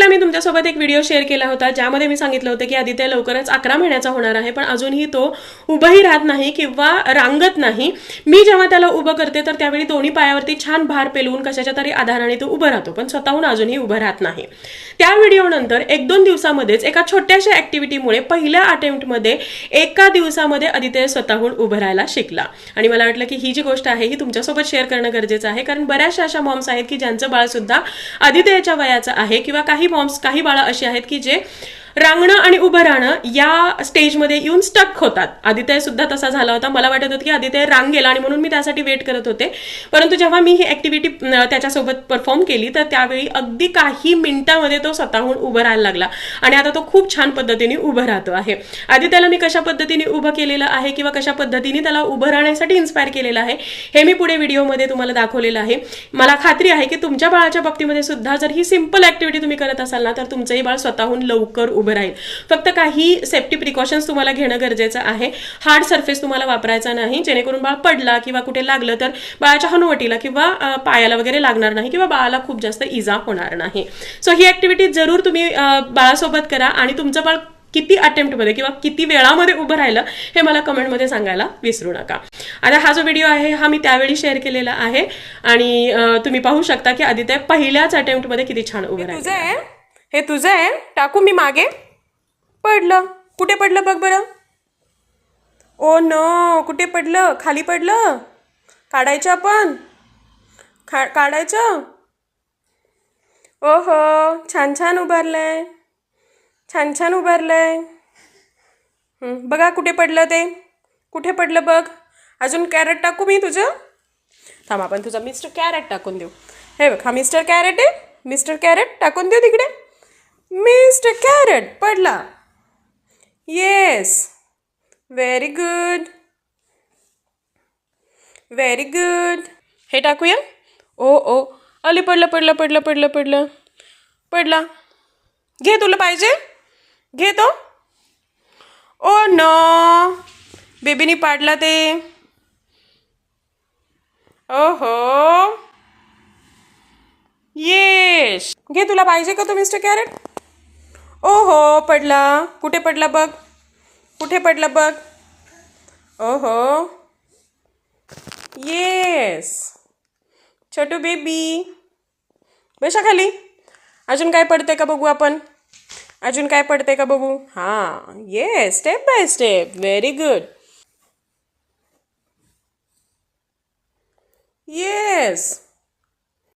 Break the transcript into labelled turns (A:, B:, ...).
A: मी तुमच्यासोबत एक video share केला होता ज्यामध्ये मी सांगितलं होतं की आदित्य लवकरच 11 महिन्याचा होणार आहे, पण अजूनही तो उभंही राहत नाही किंवा रांगत नाही. मी जेव्हा त्याला उभं करते तर त्यावेळी दोन्ही पायावरती छान भार पेलवून कशाच्या तरी आधाराने तो उभं राहतो, पण स्वतःहून अजूनही उभं राहत नाही. त्या व्हिडिओनंतर 1-2 दिवसामध्येच एका छोट्याशा ऍक्टिव्हिटीमुळे पहिल्या अटेम्प्टमध्ये एका दिवसामध्ये आदित्य स्वतःहून उभं राहायला शिकला. आणि मला वाटलं की ही जी गोष्ट आहे ही तुमच्यासोबत शेअर करणं गरजेचं आहे, कारण बऱ्याचशा अशा मॉम्स आहेत की ज्यांचं बाळ सुद्धा आदित्यच्या वयाचं आहे, किंवा काही मॉम्स, काही बाळं अशी आहेत की जे रांगणं आणि उभं राहणं या स्टेजमध्ये येऊन स्टक होतात. आदित्य सुद्धा तसा झाला होता. मला वाटत होतं की आदित्य रांग गेला आणि म्हणून मी त्यासाठी वेट करत होते, परंतु जेव्हा मी ही ऍक्टिव्हिटी त्याच्यासोबत परफॉर्म केली तर त्यावेळी अगदी काही मिनिटांमध्ये तो स्वतःहून उभं राहायला लागला आणि आता तो खूप छान पद्धतीने उभं राहतो आहे. आदित्यला मी कशा पद्धतीने उभं केलेलं आहे किंवा कशा पद्धतीने त्याला उभं राहण्यासाठी इन्स्पायर केलेलं आहे हे मी पुढे व्हिडिओमध्ये तुम्हाला दाखवलेलं आहे. मला खात्री आहे की तुमच्या बाळाच्या बाबतीमध्ये सुद्धा जर ही सिंपल ऍक्टिव्हिटी तुम्ही करत असाल ना तर तुमचंही बाळ स्वतःहून लवकर उभं राहील. फक्त काही सेफ्टी प्रिकॉशन्स तुम्हाला घेणं गरजेचं आहे. हार्ड सरफेस तुम्हाला वापरायचा नाही, जेणेकरून बाळ पडला किंवा कुठे लागलं तर बाळाच्या हनुवटीला किंवा पायाला वगैरे लागणार नाही किंवा बाळाला खूप जास्त इजा होणार नाही. सो ही ऍक्टिव्हिटी जरूर तुम्ही बाळासोबत करा आणि तुमचं बाळ किती अटेम्प्टमध्ये किंवा किती वेळामध्ये उभं राहिलं हे मला कमेंटमध्ये सांगायला विसरू नका. आता हा जो व्हिडिओ आहे हा मी त्यावेळी शेअर केलेला आहे आणि तुम्ही पाहू शकता की आदित्य पहिल्याच अटेम्प्टमध्ये किती छान उभं राहिलं. हे तुझं आहे, टाकू मी मागे. पडलं, कुठे पडलं बघ बरं. ओ नो, कुठे पडलं? खाली पडलं. काढायचं आपण, काढायचं. ओहो, छान छान उभारलंय, छान छान उभारलंय. बघा कुठे पडलं ते, कुठे पडलं बघ. अजून कॅरेट टाकू मी तुझं. थांब, आपण तुझा मिस्टर कॅरेट टाकून देऊ. हे बघ, हा मिस्टर कॅरेट आहे. मिस्टर कॅरेट टाकून देऊ तिकडे. मिस्टर कॅरेट पडला. Yes, very good, very good. हे टाकूया. ओ ओ, अली पडलं पडलं पडलं पडलं पडलं पडला. घे, तुला पाहिजे घे तो. ओ नो, बेबीनी पाडला ते. ओहो, येस, घे, तुला पाहिजे का तो मिस्टर कॅरेट. ओहो, पडला. कुठे पडला बघ, कुठे पडला बघ. ओहो, येस, छोटू बेबी. बसा खाली. अजून काय पडते का बघू आपण, अजून काय पडते का बघू. हां, yes, step by step, very good. Yes.